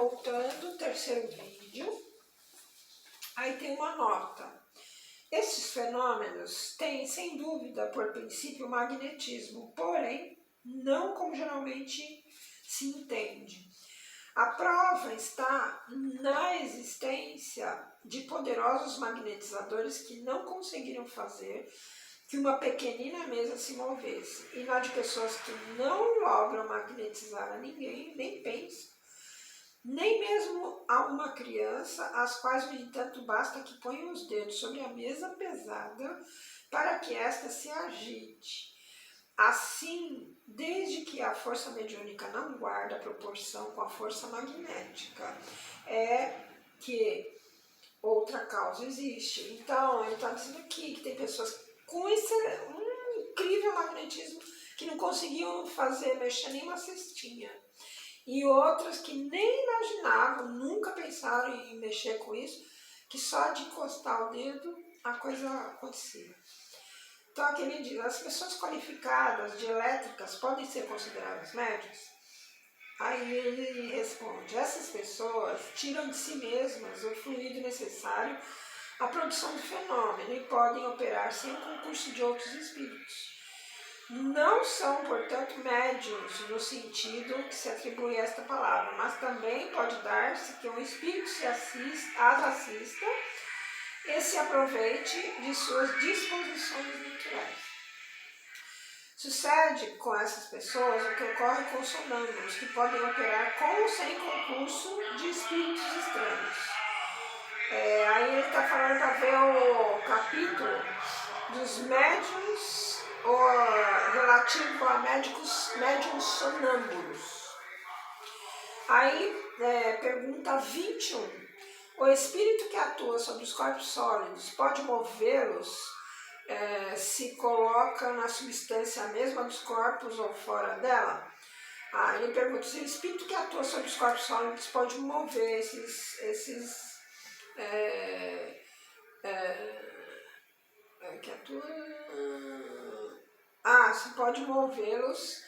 voltando, terceiro vídeo, aí tem uma nota. Esses fenômenos têm, sem dúvida, por princípio, magnetismo, porém, não como geralmente se entende. A prova está na existência de poderosos magnetizadores que não conseguiram fazer que uma pequenina mesa se movesse, e na de pessoas que não logram magnetizar a ninguém, nem pensam, nem mesmo a uma criança, as quais, no entanto, basta que ponham os dedos sobre a mesa pesada para que esta se agite. Assim, desde que a força mediúnica não guarda proporção com a força magnética, é que outra causa existe. Então, ele está dizendo aqui que tem pessoas com esse incrível magnetismo que não conseguiam mexer nem uma cestinha. E outras que nem imaginavam, nunca pensaram em mexer com isso, que só de encostar o dedo a coisa acontecia. Então aqui ele diz, as pessoas qualificadas de elétricas podem ser consideradas médiuns? Aí ele responde, essas pessoas tiram de si mesmas o fluido necessário à produção do fenômeno e podem operar sem concurso de outros espíritos. Não são, portanto, médiuns no sentido que se atribui a esta palavra, mas também pode dar-se que um espírito as assista e se aproveite de suas disposições naturais. Sucede com essas pessoas o que ocorre com os sonâmbulos, que podem operar com ou sem concurso de espíritos estranhos. Aí ele está falando para ver o capítulo dos médiuns, relativo a médiuns sonâmbulos. Aí, pergunta 21. O espírito que atua sobre os corpos sólidos pode movê-los se coloca na substância mesma dos corpos ou fora dela? Ele pergunta se o espírito que atua sobre os corpos sólidos pode mover se pode movê-los,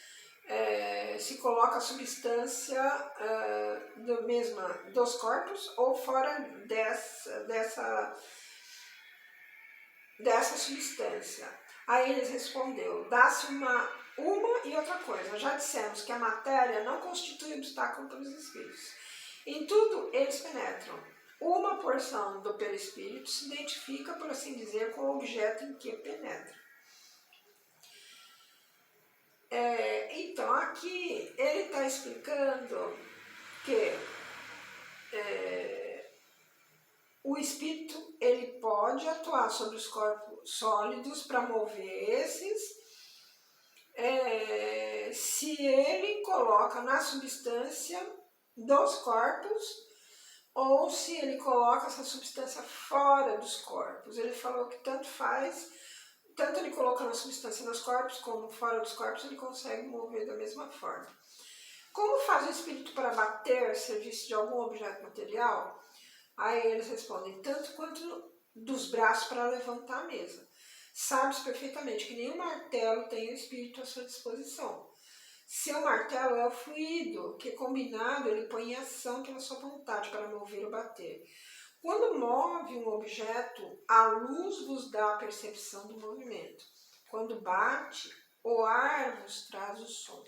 se coloca a substância mesma dos corpos ou fora dessa substância. Aí eles respondeu, dá-se uma e outra coisa. Já dissemos que a matéria não constitui obstáculo para os espíritos. Em tudo eles penetram. Uma porção do perispírito se identifica, por assim dizer, com o objeto em que penetra. Então, aqui ele está explicando que o espírito ele pode atuar sobre os corpos sólidos para mover esses, se ele coloca na substância dos corpos ou se ele coloca essa substância fora dos corpos. Ele falou que tanto faz, tanto ele coloca na substância nos corpos como fora dos corpos, ele consegue mover da mesma forma. Como faz o espírito para bater serviço de algum objeto material? Aí eles respondem, tanto quanto dos braços para levantar a mesa. Sabes perfeitamente que nenhum martelo tem o espírito à sua disposição. Seu martelo é o fluido que, combinado, ele põe em ação pela sua vontade para mover ou bater. Quando move um objeto, a luz vos dá a percepção do movimento. Quando bate, o ar vos traz o som.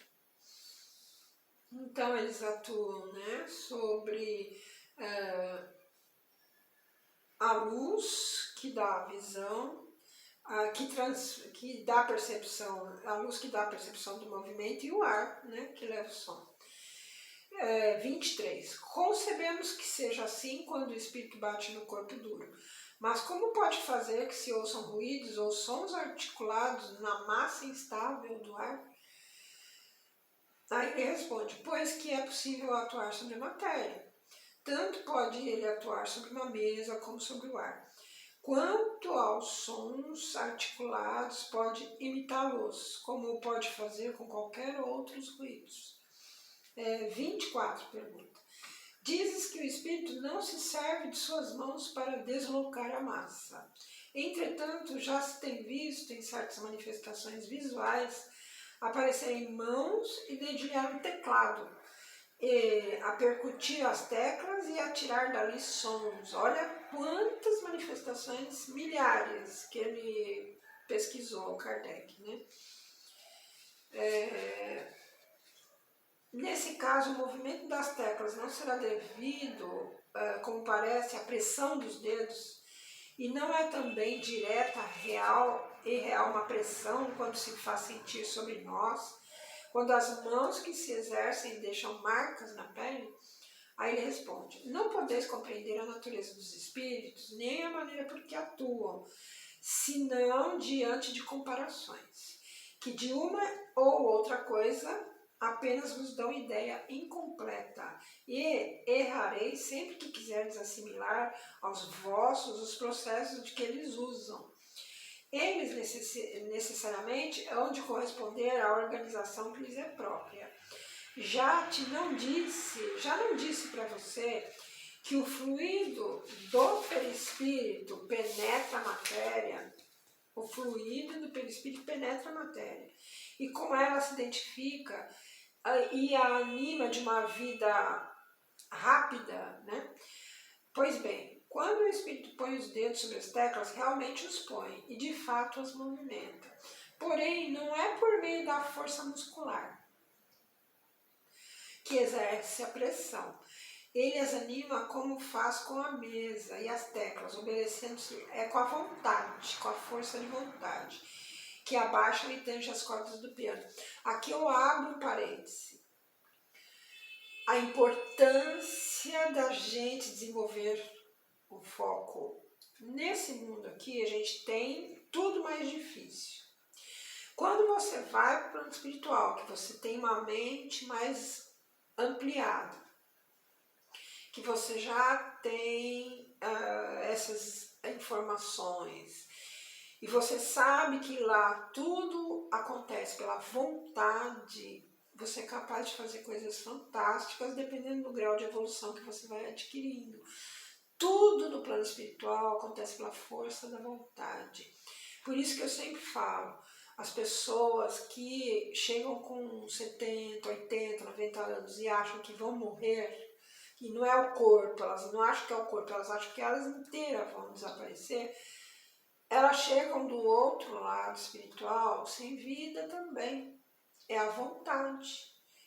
Então, eles atuam sobre a luz que dá a visão, que dá a percepção, a luz que dá a percepção do movimento e o ar, que leva o som. 23. Concebemos que seja assim quando o espírito bate no corpo duro. Mas como pode fazer que se ouçam ruídos ou sons articulados na massa instável do ar? Aí ele responde, pois que é possível atuar sobre a matéria. Tanto pode ele atuar sobre uma mesa como sobre o ar. Quanto aos sons articulados, pode imitá-los, como pode fazer com qualquer outros ruídos. 24 pergunta. Dizes que o espírito não se serve de suas mãos para deslocar a massa. Entretanto, já se tem visto em certas manifestações visuais aparecerem mãos e dedilhar um teclado. a percutir as teclas e a tirar dali sons. Olha quantas manifestações, milhares, que ele pesquisou, Kardec, né? Nesse caso, o movimento das teclas não será devido, como parece, à pressão dos dedos, e não é também direta, real uma pressão quando se faz sentir sobre nós, quando as mãos que se exercem deixam marcas na pele. Aí ele responde: não podeis compreender a natureza dos espíritos, nem a maneira por que atuam, senão diante de comparações, que de uma ou outra coisa apenas vos dão ideia incompleta, e errareis sempre que quiserdes assimilar aos vossos os processos de que eles usam. Eles necessariamente hão de corresponder à organização que lhes é própria. Já não disse para você que o fluido do perispírito penetra a matéria? O fluido do perispírito penetra a matéria. E com ela se identifica e a anima de uma vida rápida, né? Pois bem, quando o espírito põe os dedos sobre as teclas, realmente os põe e de fato as movimenta. Porém, não é por meio da força muscular que exerce a pressão. Ele as anima como faz com a mesa e as teclas, obedecendo-se com a vontade, com a força de vontade, que abaixam e tangem as cordas do piano. Aqui eu abro um parêntese. A importância da gente desenvolver o foco. Nesse mundo aqui, a gente tem tudo mais difícil. Quando você vai para o plano espiritual, que você tem uma mente mais ampliada, que você já tem essas informações, e você sabe que lá tudo acontece pela vontade, você é capaz de fazer coisas fantásticas dependendo do grau de evolução que você vai adquirindo. Tudo no plano espiritual acontece pela força da vontade. Por isso que eu sempre falo, as pessoas que chegam com 70, 80, 90 anos e acham que vão morrer, que não é o corpo, elas não acham que é o corpo, elas acham que elas inteiras vão desaparecer, elas chegam do outro lado espiritual sem vida também. É a vontade.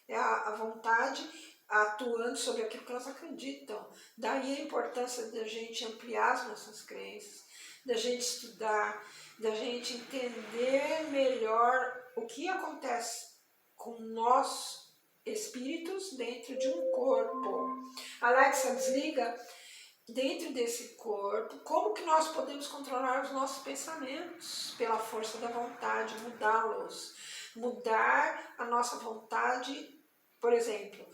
É a vontade atuando sobre aquilo que elas acreditam. Daí a importância da gente ampliar as nossas crenças, da gente estudar, da gente entender melhor o que acontece com nós espíritos dentro de um corpo. Alexa, desliga. Dentro desse corpo, como que nós podemos controlar os nossos pensamentos? Pela força da vontade, mudá-los. Mudar a nossa vontade, por exemplo,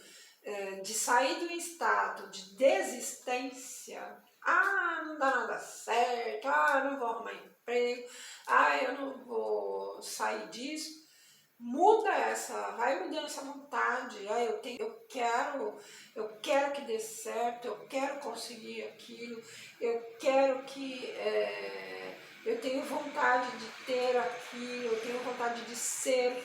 de sair do estado de desistência. Não dá nada certo, eu não vou arrumar emprego, eu não vou sair disso. Muda vai mudando essa vontade. Eu quero que dê certo, eu quero conseguir aquilo, eu quero que eu tenho vontade de ter aquilo, eu tenho vontade de ser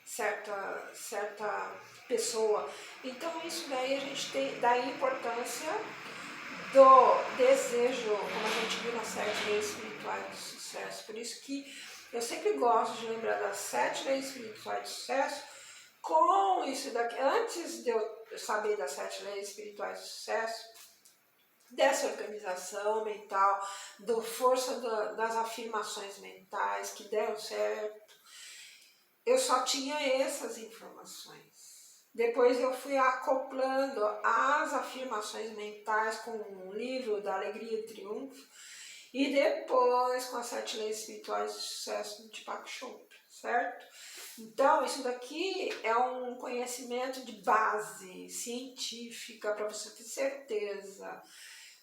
certa pessoa. Então isso daí a gente tem daí a importância do desejo, como a gente viu na série Leis Espirituais do Sucesso. Por isso que eu sempre gosto de lembrar das 7 leis espirituais de sucesso com isso daqui. Antes de eu saber das 7 leis espirituais de sucesso, dessa organização mental, da força das afirmações mentais que deram certo, eu só tinha essas informações. Depois eu fui acoplando as afirmações mentais com um livro da Alegria e Triunfo, e depois com as 7 leis espirituais de sucesso de Deepak Chopra, certo? Então, isso daqui é um conhecimento de base científica para você ter certeza.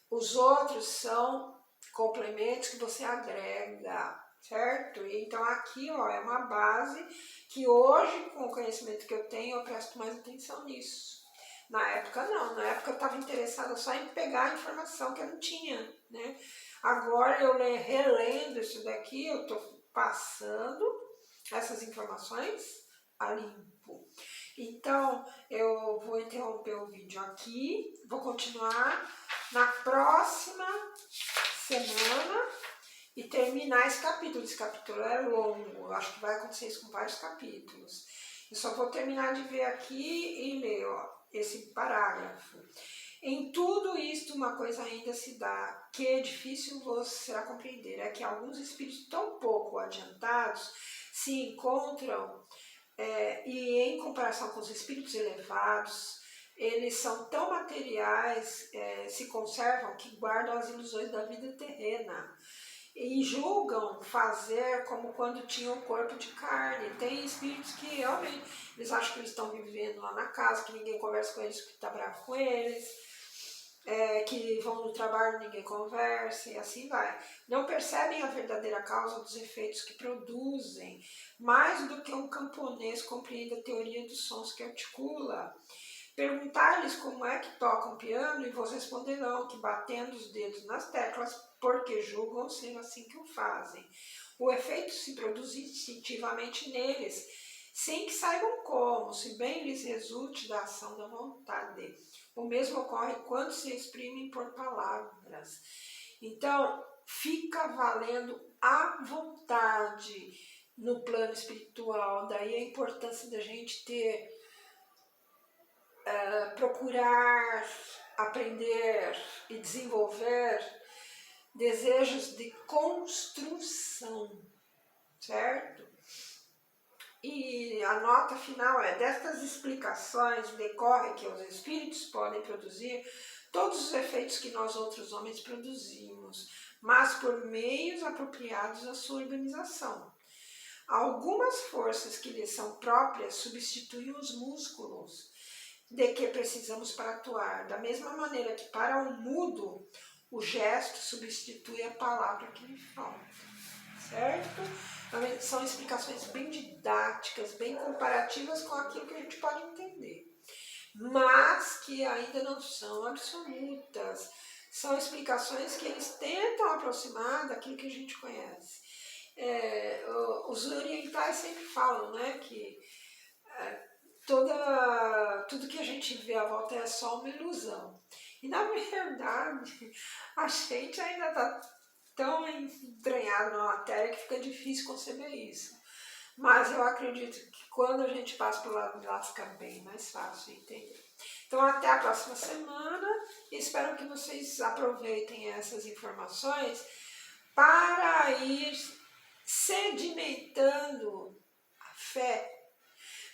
Os outros são complementos que você agrega, certo? Então, aqui é uma base que hoje, com o conhecimento que eu tenho, eu presto mais atenção nisso. Na época não, na época eu estava interessada só em pegar a informação que eu não tinha, né? Agora eu relendo isso daqui, eu estou passando essas informações a limpo. Então, eu vou interromper o vídeo aqui, vou continuar na próxima semana e terminar esse capítulo. Esse capítulo é longo, eu acho que vai acontecer isso com vários capítulos. Eu só vou terminar de ver aqui e ler esse parágrafo. Em tudo isto, uma coisa ainda se dá, que é difícil você será compreender, é que alguns espíritos tão pouco adiantados se encontram e em comparação com os espíritos elevados, eles são tão materiais, se conservam, que guardam as ilusões da vida terrena e julgam fazer como quando tinham um corpo de carne. Tem espíritos que realmente, eles acham que eles estão vivendo lá na casa, que ninguém conversa com eles, que está bravo com eles, que vão no trabalho, ninguém conversa e assim vai. Não percebem a verdadeira causa dos efeitos que produzem, mais do que um camponês compreende a teoria dos sons que articula. Perguntar-lhes como é que tocam piano e vos responderão que batendo os dedos nas teclas, porque julgam ser assim que o fazem. O efeito se produz instintivamente neles, sem que saibam como, se bem lhes resulte da ação da vontade. O mesmo ocorre quando se exprimem por palavras. Então, fica valendo à vontade no plano espiritual. Daí a importância da gente ter, procurar aprender e desenvolver desejos de construção, certo? E a nota final é: destas explicações decorre que os espíritos podem produzir todos os efeitos que nós outros homens produzimos, mas por meios apropriados à sua organização. Algumas forças que lhes são próprias substituem os músculos de que precisamos para atuar, da mesma maneira que para o mudo o gesto substitui a palavra que lhe falta, certo? São explicações bem didáticas, bem comparativas com aquilo que a gente pode entender, mas que ainda não são absolutas. São explicações que eles tentam aproximar daquilo que a gente conhece. Os orientais sempre falam, né, que tudo que a gente vê à volta é só uma ilusão. E na verdade, a gente ainda está tão entranhado na matéria que fica difícil conceber isso. Mas eu acredito que quando a gente passa pelo lado de lá fica bem mais fácil de entender. Então até a próxima semana, espero que vocês aproveitem essas informações para ir sedimentando a fé,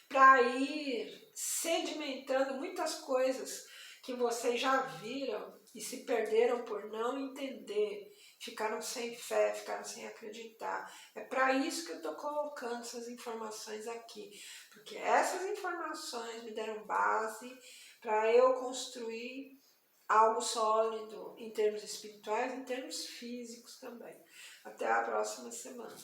para ir sedimentando muitas coisas que vocês já viram e se perderam por não entender, ficaram sem fé, ficaram sem acreditar. É para isso que eu estou colocando essas informações aqui, porque essas informações me deram base para eu construir algo sólido em termos espirituais, em termos físicos também. Até a próxima semana.